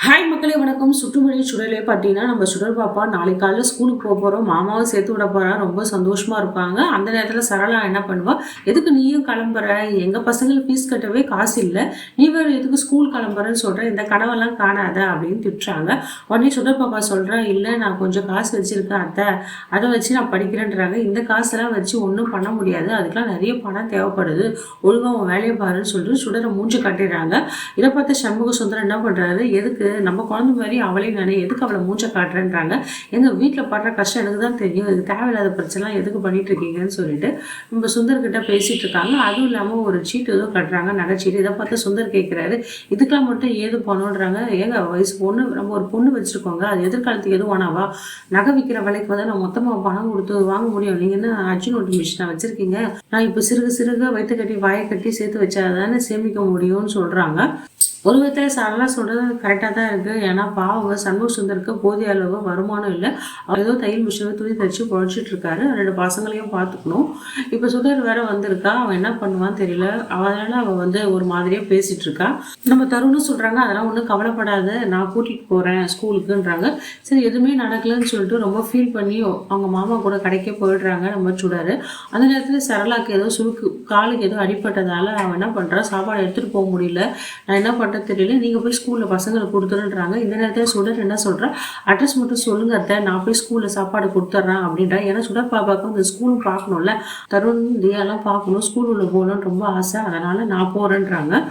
Hi மக்களே வணக்கம். சுற்றுமொழி சுடலே பார்த்தீங்கன்னா நம்ம சுடர் பாப்பா நாளைக்கு காலைல ஸ்கூலுக்கு போக போகிறோம், மாமாவை சேர்த்து விட போகிறான், ரொம்ப சந்தோஷமாக இருப்பாங்க. அந்த நேரத்தில் சரளா என்ன பண்ணுவா, எதுக்கு நீயும் கிளம்புற, எங்கள் பசங்களுக்கு ஃபீஸ் கட்டவே காசு இல்லை, நீ வேறு எதுக்கு ஸ்கூல் கிளம்புறன்னு சொல்கிற, இந்த கனவெல்லாம் காணாத அப்படின்னு திட்டுறாங்க. உடனே சுடர் பாப்பா சொல்கிறேன், இல்லை நான் கொஞ்சம் காசு வச்சுருக்கேன் அத்தை, அதை வச்சு நான் படிக்கிறேன்றாங்க. இந்த காசெல்லாம் வச்சு ஒன்றும் பண்ண முடியாது, அதுக்கெலாம் நிறைய பணம் தேவைப்படுது, ஒழுங்காக உன் வேலையை பாருன்னு சொல்லிட்டு சுடரை மூஞ்சி கட்டிடுறாங்க. இதை பார்த்து சண்முக சுந்தரம் என்ன பண்ணுறாரு, எதுக்கு நம்ம குழந்தை மாதிரி அவளையும் நானே எதுக்கு அவளை மூச்சை காட்டுறேன்றாங்க. எங்கள் வீட்டில் படுற கஷ்டம் எனக்கு தான் தெரியும், இது தேவையில்லாத பிரச்சனைலாம் எதுக்கு பண்ணிட்டு இருக்கீங்கன்னு சொல்லிட்டு நம்ம சுந்தர்கிட்ட பேசிட்டு இருக்காங்க. அதுவும் இல்லாமல் ஒரு சீட்டு ஏதோ கட்டுறாங்க, நகைச்சீட்டு. இதை பார்த்து சுந்தர் கேட்குறாரு, இதுக்கெல்லாம் மட்டும் ஏது பண்ணுன்றாங்க. ஏங்க வயசு பொண்ணு, நம்ம ஒரு பொண்ணு வச்சுருக்கோங்க, அது எதிர்காலத்துக்கு எதுவும் ஆனாவா, நகை விற்கிற விலைக்கு வந்து நான் மொத்தமாக பணம் கொடுத்து வாங்க முடியும், நீங்கள் என்ன அர்ஜுன் மிஷினை வச்சுருக்கீங்க, நான் இப்போ சிறுக சிறுக வயிற்று கட்டி வாயை கட்டி சேர்த்து வச்சா தானே சேமிக்க முடியும்னு சொல்கிறாங்க. ஒரு விதத்தில் சரளா சொல்கிறது கரெக்டாக தான் இருக்குது. ஏன்னா பாவங்க சண்முக சுந்தருக்கு போதிய அளவு வருமானம் இல்லை, அவர் ஏதோ தையல் மிஷினில் துணி தைச்சு பொழைச்சிட்டு இருக்காரு, 2 பசங்களையும் பார்த்துக்கணும். இப்போ சுடர் வேற வந்திருக்கா, அவன் என்ன பண்ணுவான்னு தெரியல, அதனால அவள் வந்து ஒரு மாதிரியாக பேசிகிட்டு இருக்கா. நம்ம தருணும் சொல்கிறாங்க, அதெல்லாம் ஒன்றும் கவலைப்படாத, நான் கூட்டிகிட்டு போகிறேன் ஸ்கூலுக்குன்றாங்க. சரி எதுவுமே நடக்கலன்னு சொல்லிட்டு ரொம்ப ஃபீல் பண்ணி அவங்க மாமா கூட கடைக்கே போயிடுறாங்க நம்ம சுடர். அந்த நேரத்தில் சரளாக்கு ஏதோ சுருக்கு காலுக்கு ஏதோ அடிப்பட்டதால் அவன் என்ன பண்ணுறா, சாப்பாடு எடுத்துகிட்டு போக முடியல, நான் என்ன பண்ணுறேன் தெரியல, நீங்கள் போய் ஸ்கூலில் பசங்களை கொடுத்துருன்றாங்க. இந்த நேரத்தில் சுடர் என்ன சொல்கிறா, அட்ரஸ் மட்டும் சொல்லுங்க அத்தை, நான் போய் ஸ்கூலில் சாப்பாடு கொடுத்துட்றேன் அப்படின்றா. ஏன்னா சுடர் பாப்பாவுக்கு அந்த ஸ்கூலும் பார்க்கணும்ல, தருண் தியாலாம் பார்க்கணும், ஸ்கூல் உள்ள போகணுன்னு ரொம்ப ஆசை, அதனால் நான் போகிறேன்றாங்க.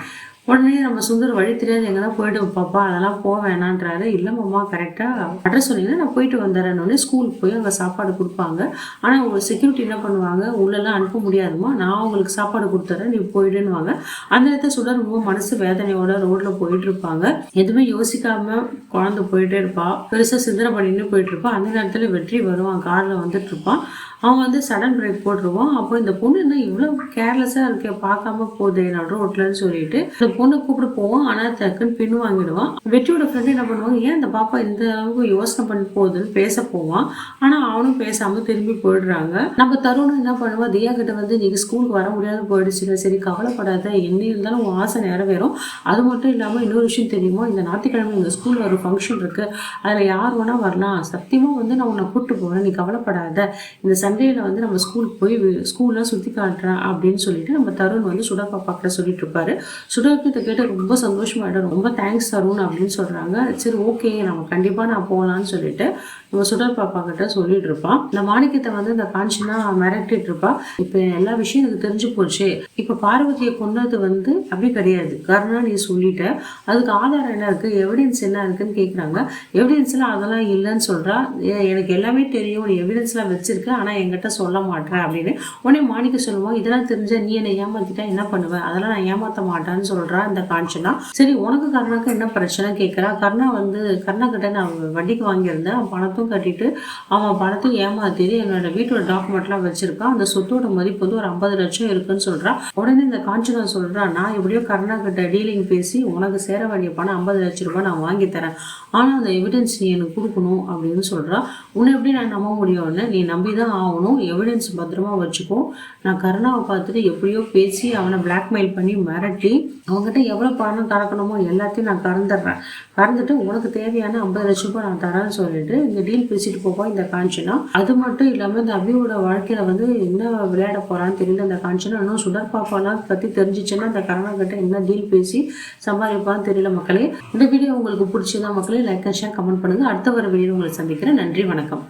உடனே நம்ம சுந்தர் வழி தெரியாது எங்கன்னா போய்ட்டு பாப்பா அதெல்லாம் போக வேணான்றாரு. இல்லை மாமா கரெக்டாக அட்ரஸ் சொன்னீங்கன்னா நான் போயிட்டு வந்துடுறேன்னு ஸ்கூலுக்கு போய் அங்கே சாப்பாடு கொடுப்பாங்க. ஆனால் அவங்க செக்யூரிட்டி என்ன பண்ணுவாங்க, உள்ளெல்லாம் அனுப்ப முடியாதுமா, நான் அவங்களுக்கு சாப்பாடு கொடுத்துட்றேன் நீ போயிடுன்னுவாங்க. அந்த இடத்துல சுடர் ரொம்ப மனசு வேதனையோட ரோட்டில் போயிட்டு இருப்பாங்க. எதுவுமே யோசிக்காம குழந்தை போயிட்டே இருப்பா, பெருசாக சிந்தனை பண்ணிட்டு போயிட்டு இருப்பான். அந்த நேரத்தில் வெற்றி வருவான், காரில் வந்துட்டு இருப்பான். அவன் வந்து சடன் பிரேக் போட்டுருவான். அப்போ இந்த பொண்ணு என்ன இவ்வளோ கேர்லெஸ்ஸாக இருக்க, பார்க்காம போகுது என்னோட ரோட்லன்னு சொல்லிட்டு இந்த பொண்ணை கூப்பிட்டு போவான். ஆனால் டக்குன்னு பின்னு வாங்கிடுவான். வெற்றியோட ஃப்ரெண்டு என்ன பண்ணுவாங்க, ஏன் இந்த பாப்பா இந்த அளவுக்கு யோசனை பண்ணி போகுதுன்னு பேச போவான். ஆனால் அவனும் பேசாமல் திரும்பி போயிடுறாங்க. நம்ம தருணும் என்ன பண்ணுவான், தியா கிட்ட வந்து நீங்கள் ஸ்கூலுக்கு வர முடியாது போயிடுச்சு, சரி கவலைப்படாத, என்ன இருந்தாலும் உன் ஆசை நிறைவேறும். அது மட்டும் இல்லாமல் இன்னொரு விஷயம் தெரியுமா, இந்த ஞாயிற்றுக்கிழமை எங்கள் ஸ்கூலில் ஒரு ஃபங்க்ஷன் இருக்குது, அதில் யார் வேணால் வரலாம், சத்தியமாக வந்து நான் உன்னை கூப்பிட்டு போகிறேன், நீ கவலைப்படாத, இந்த சண்டேல வந்து நம்ம ஸ்கூலுக்கு போய் ஸ்கூல்லாம் சுற்றி காட்டுறேன் அப்படின்னு சொல்லிட்டு நம்ம தருண் வந்து சுடர் பாப்பாக்கிட்ட சொல்லிட்டு இருப்பாரு. சுடருக்கு இதை கேட்டு ரொம்ப சந்தோஷமாயிடும். ரொம்ப தேங்க்ஸ் தருண் அப்படின்னு சொல்கிறாங்க. சரி ஓகே நம்ம கண்டிப்பாக நான் போகலான்னு சொல்லிட்டு நம்ம சுடர் பாப்பா கிட்ட சொல்லிட்டு இருப்பான். இந்த மாணிக்கத்தை வந்து இந்த காஞ்சனா மிரட்டிட்டு இருப்பா. இப்போ எல்லா விஷயம் எனக்கு தெரிஞ்சு போச்சு, இப்போ பார்வதியை கொண்டது வந்து அப்படி கிடையாது, காரணம் நீ சொல்லிட்ட, அதுக்கு ஆதாரம் என்ன இருக்குது, எவிடன்ஸ் என்ன இருக்குன்னு கேட்குறாங்க. எவிடன்ஸ்லாம் அதெல்லாம் இல்லைன்னு சொல்கிறா. எனக்கு எல்லாமே தெரியும், நீ எவிடன்ஸ்லாம் வச்சிருக்க, ஆனால் என்கிட்ட சொல்ல மாட்டேன் அப்படின்னு. உடனே மாணிக்க சொல்லுவோம், இதெல்லாம் தெரிஞ்ச நீ என்னை ஏமாத்திட்டா என்ன பண்ணுவேன், அதெல்லாம் நான் ஏமாற்ற மாட்டேன்னு சொல்கிறா இந்த காஞ்சனா. சரி உனக்கு கர்ணாக்கு என்ன பிரச்சனை கேட்குறா. கர்ணா கிட்ட நான் வட்டிக்கு வாங்கியிருந்தேன், அவன் பணத்தும் கட்டிட்டு அவன் பணத்தையும் ஏமாத்திட்டு என்னோட வீட்டோட டாக்குமெண்ட்லாம் வச்சிருக்கான், அந்த சொத்தோட மதிப்பு வந்து ஒரு 50 லட்சம் இருக்குன்னு சொல்றா. உடனே இந்த காஞ்சனா சொல்றா, நான் எப்படியோ கர்ணா கிட்ட டீலிங் பேசி உனக்கு சேர வேண்டிய பணம் 50 லட்சம் ரூபாய் நான் வாங்கி தரேன், ஆனால் அந்த எவிடன்ஸ் நீ எனக்கு கொடுக்கணும் அப்படின்னு சொல்றா. உன்னை எப்படி நான் நம்ப முடியும்னு, நீ நம்பி தான் ஆகணும், எவிடன்ஸ் பத்திரமா வச்சுக்கோ, நான் கருணாவை பார்த்துட்டு எப்படியோ பேசி அவனை பிளாக்மெயில் பண்ணி மிரட்டி அவங்ககிட்ட எவ்வளோ பணம் கறக்கணுமோ எல்லாத்தையும் நான் கறந்துட்டு உனக்கு தேவையான 50 லட்சம் ரூபாய் நான் தரேன்னு சொல்லிட்டு இந்த டீல் பேசிட்டு போவோம் இந்த காஞ்சனா. அது மட்டும் இல்லாமல் இந்த அபியோட வாழ்க்கையில வந்து என்ன விளையாட போறான்னு தெரியல இந்த காஞ்சனா. இன்னும் சுடர் பாப்பாலாம் பற்றி தெரிஞ்சிச்சுன்னா இந்த கருணா கிட்ட என்ன டீல் பேசி சம்பாதிப்பான்னு தெரியல. மக்களே இந்த வீடியோ உங்களுக்கு பிடிச்சதா மக்களே, லைக் அண்ட் ஷேர் கமெண்ட் பண்ணுங்க. அடுத்த வர வீடியோ உங்களை சந்திக்கிறேன். நன்றி, வணக்கம்.